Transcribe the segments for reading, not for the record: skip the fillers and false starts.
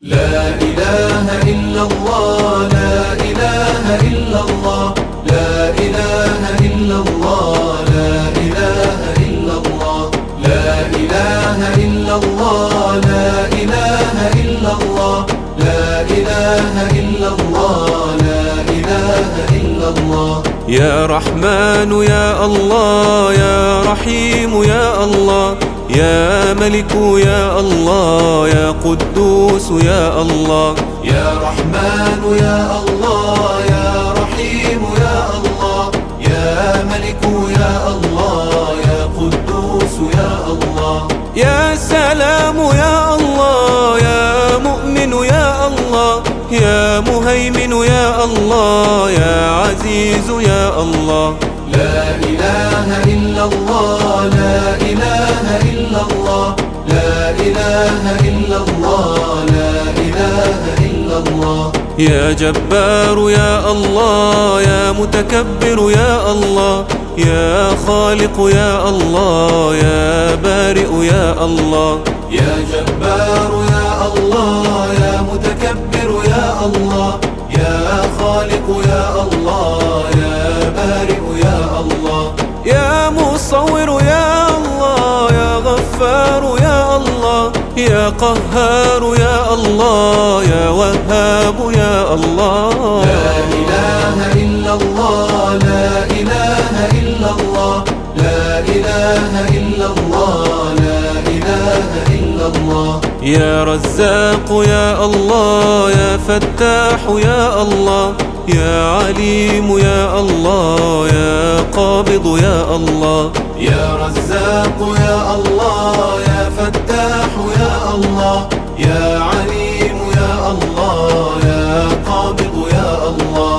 لا إله إلا الله، لا إله إلا الله، لا إله إلا الله، لا إله إلا الله، لا إله إلا الله، لا إله إلا الله، لا إله إلا الله، لا إله إلا الله. يا رحمن يا الله، يا رحيم يا الله، يا ملك يا الله، يا قدوس يا الله. يا رحمن يا الله، يا رحيم يا الله، يا ملك يا الله، يا قدوس يا الله. يا سلام يا الله، يا مؤمن يا الله، يا مهيمن يا الله، يا عزيز يا الله. لا إله إلا الله، لا إله إلا الله، لا إله إلا الله، لا إله إلا الله. يا جبار يا الله، يا متكبر يا الله، يا خالق يا الله، يا بارئ يا الله. يا جبار يا الله، يا متكبر يا الله، يا خالق يا الله، يا بارئ يا الله. يا مصور يا الله، يا غفار يا الله، يا قهار يا الله، يا وهاب يا الله. لا إله إلا الله، لا إله إلا الله، لا إله إلا الله، لا إله إلا الله. يا رزاق يا الله، يا فتاح يا الله، يا عليم يا الله، يا قابض يا الله. يا رزاق يا الله، يا فتاح يا الله، يا عليم يا الله، يا قابض يا الله.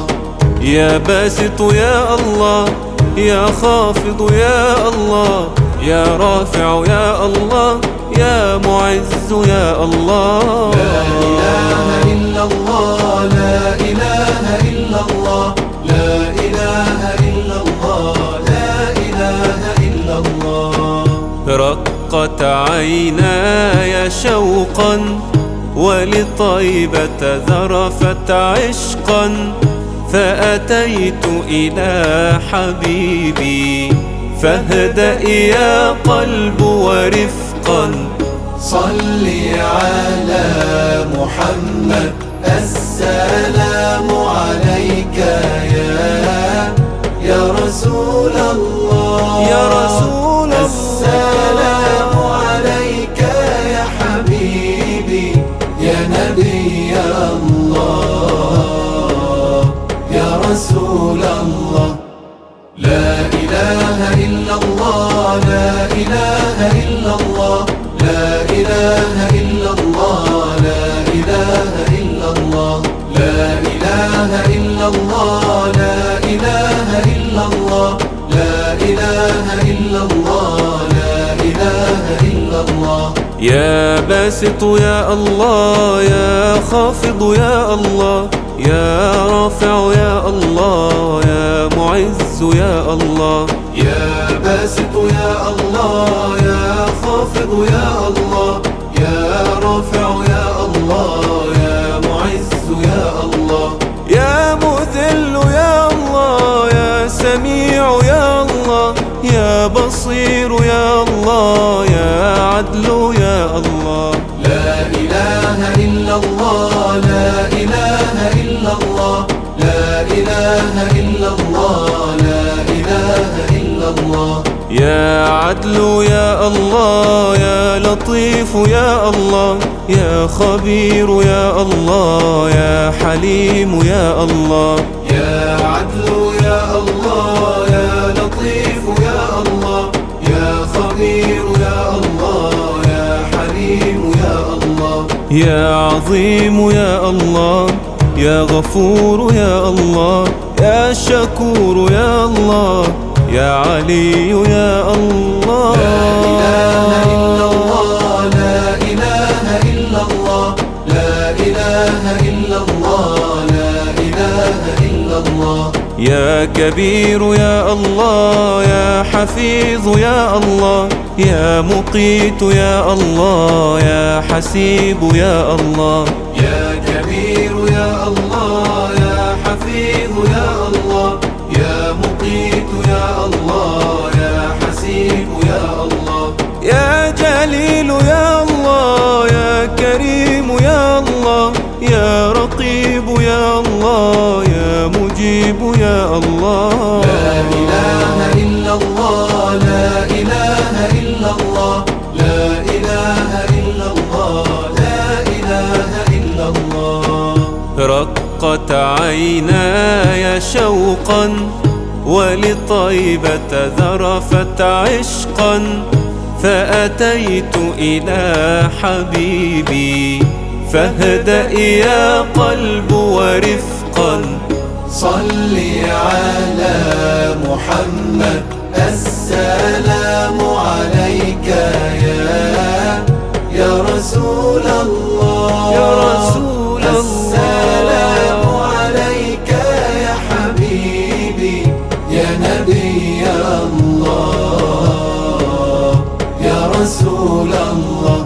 يا باسط يا الله، يا خافض يا الله، يا رافع يا الله، يا معز يا الله. لا إله إلا الله، لا إله إلا الله، لا إله إلا الله، لا إله إلا الله. رقت عيناي شوقا ولطيبة ذرفت عشقا، فأتيت إلى حبيبي فاهدأ يا قلب ورفقا. صل على محمد، السلام عليك يا رسول الله، يا رسول الله. السلام عليك يا حبيبي، يا نبي الله، يا رسول الله. لا إله إلا الله، لا إله إلا الله، لا إله إلا الله، لا إله إلا الله، لا إله إلا الله، لا إله إلا الله، لا إله إلا الله، لا إله إلا الله. يا باسط يا الله، يا خافض يا الله، يا رافع يا الله، يا معز يا الله. يا باسط يا الله، يا خافض يا الله، يا رافع يا الله، يا معز يا الله. يا مذل يا الله، يا سميع يا الله، يا بصير يا الله، يا عدل يا الله. لا إله إلا الله، لا إله إلا الله، لا إله إلا الله، لا إله إلا الله. يا عدل يا الله، يا لطيف يا الله، يا خبير يا الله، يا حليم يا الله. يا عدل يا الله، يا لطيف يا الله، يا خبير يا الله، يا حليم يا الله. يا عظيم يا الله، يا غفور يا الله، يا شكور يا الله، يا علي يا الله. لا إله إلا الله، لا إله إلا الله، لا إله إلا الله، لا إله إلا الله. يا كبير يا الله، يا حفيظ يا الله، يا مقيت يا الله، يا حسيب يا الله. الله يا رقيب يا الله يا مجيب يا الله. لا إله إلا الله لا إله إلا الله لا إله إلا الله لا إله إلا الله. رقت عيناي شوقا ولطيبة ذرفت عشقا فأتيت إلى حبيبي فاهدأ يا قلب ورفقا. صل على محمد السلام عليك يا رسول الله يا رسول الله. السلام عليك يا حبيبي يا نبي الله يا رسول الله.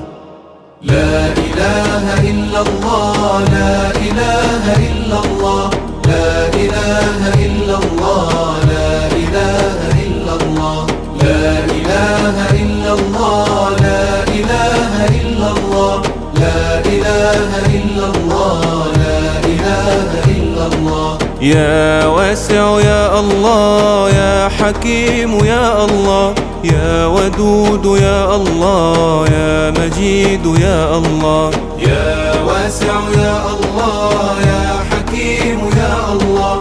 لا إله إلا الله لا إله إلا الله لا إله إلا الله لا إله إلا الله لا إله إلا الله لا إله إلا الله لا إله إلا الله لا إله إلا الله. يا واسع يا الله يا حكيم يا الله يا ودود يا الله يا مجيد يا الله. يا واسع يا الله يا حكيم يا الله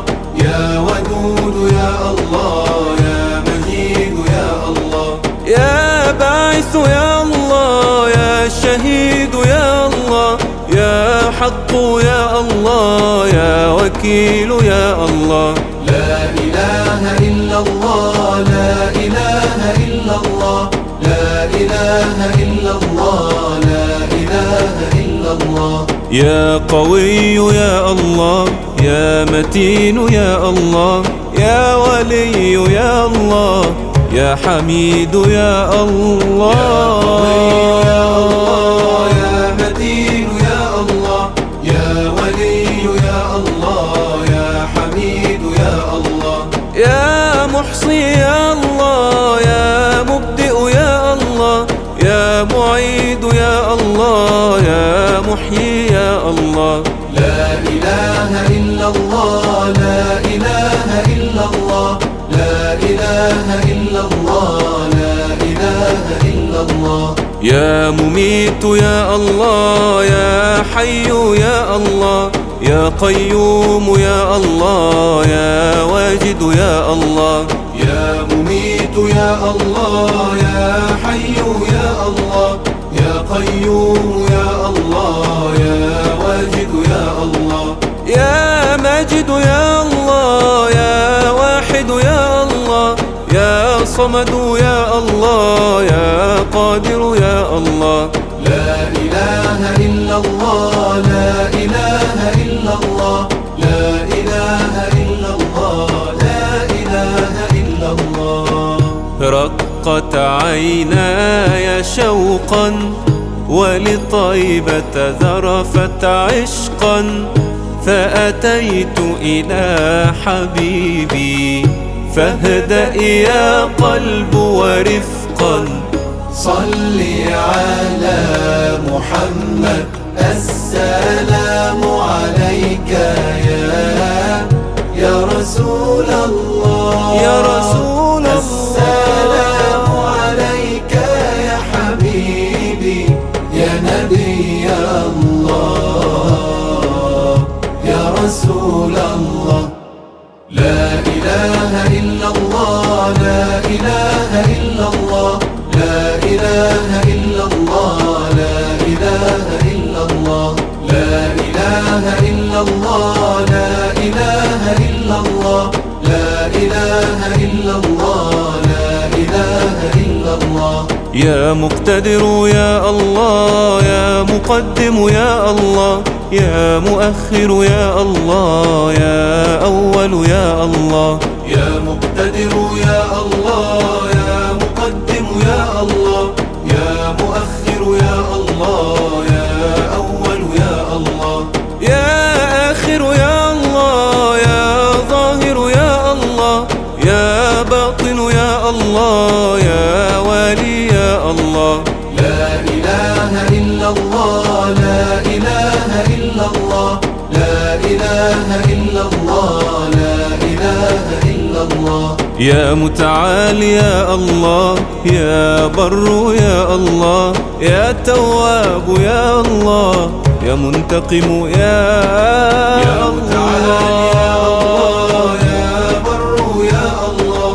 يا ودود يا الله يا مجيد يا الله. يا باعث يا الله يا شهيد يا الله يا حق يا الله يا وكيل يا الله. لا إله إلا الله لا إله إلا الله لا إله إلا الله لا إله إلا الله. يا قوي يا الله يا متين يا الله يا ولي يا الله يا حميد يا الله. يا قوي يا الله يا متين يا الله يا ولي يا الله يا حميد يا الله. يا محصي يا الله يا مبدئ يا الله يا معيد يا الله يا محيي يا الله. لا إله إلا الله لا إله إلا الله لا إله إلا الله لا إله إلا الله. يا مميت يا الله يا حي يا الله يا قيوم يا الله يا واجد يا الله. يا مميت يا الله يا حي يا الله يا قيوم يا الله يا واجد يا الله. يا ماجد يا الله يا واحد يا الله يا صمد يا الله يا قادر يا الله. لا إله إلا الله لا إله إلا الله لا إله إلا الله لا إله إلا الله. رقت عيناي شوقا ولطيبة ذرفت عشقا فأتيت إلى حبيبي فاهدأ يا قلب ورفقا. صل على محمد السلام عليك يا رسول الله يا رسول الله. السلام عليك يا حبيبي يا نبي الله يا رسول الله. لا إله إلا الله لا إله إلا الله لا إله إلا الله لا إله إلا الله لا إله إلا الله لا إله إلا الله لا إله إلا الله لا إله إلا الله. يا مقتدر يا الله يا مقدم يا الله يا مؤخر يا الله يا أول يا الله. يا مقتدر يا الله يا مقدم يا الله يا مؤخر يا الله يا أول يا الله. يا آخر يا الله يا ظاهر يا الله يا باطن يا الله يا والي يا الله. لا إله إلا الله لا إله إلا يا متعال يا الله، يا بر يا الله، يا تواب يا الله، يا منتقم يا الله. يا بر يا الله،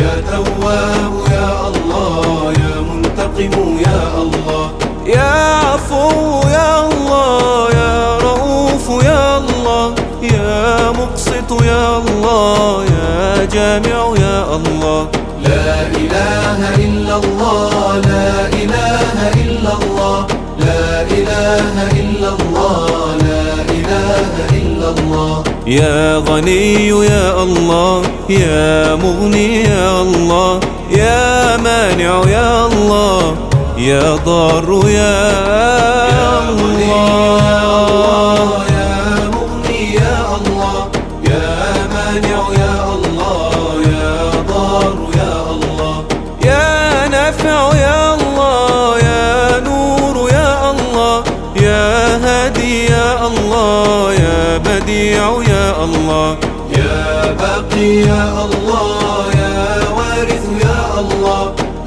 يا تواب يا الله، يا منتقم يا الله. يا عفو يا الله، يا رؤوف يا الله، يا مقسط يا الله، يا جامع يا الله. لا إله إلا الله، لا إله إلا الله، لا إله إلا الله، لا إله إلا الله. يا غني يا الله، يا مغني يا الله، يا مانع يا الله، يا ضار يا الله. يا مغني يا الله، يا مانع يا الله، يا ضار يا الله. يا نافع يا الله، يا نور يا الله، يا هادي يا الله، يا بديع يا الله. يا باقي يا الله، يا وارث يا الله،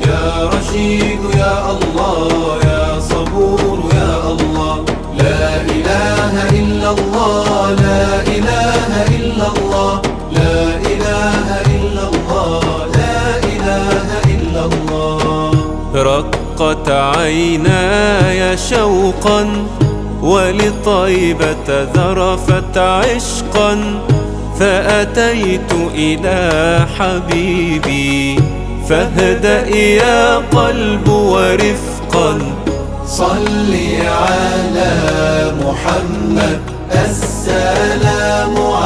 يا رشيد يا الله، يا صبور يا الله. لا إله إلا الله، لا إله إلا الله، لا إله إلا الله، لا إله إلا الله. رقت عيناي شوقا ولطيبة ذرفت عشقا، فأتيت إلى حبيبي فاهدأ يا قلب ورفقا. صل على محمد، السلام عليك.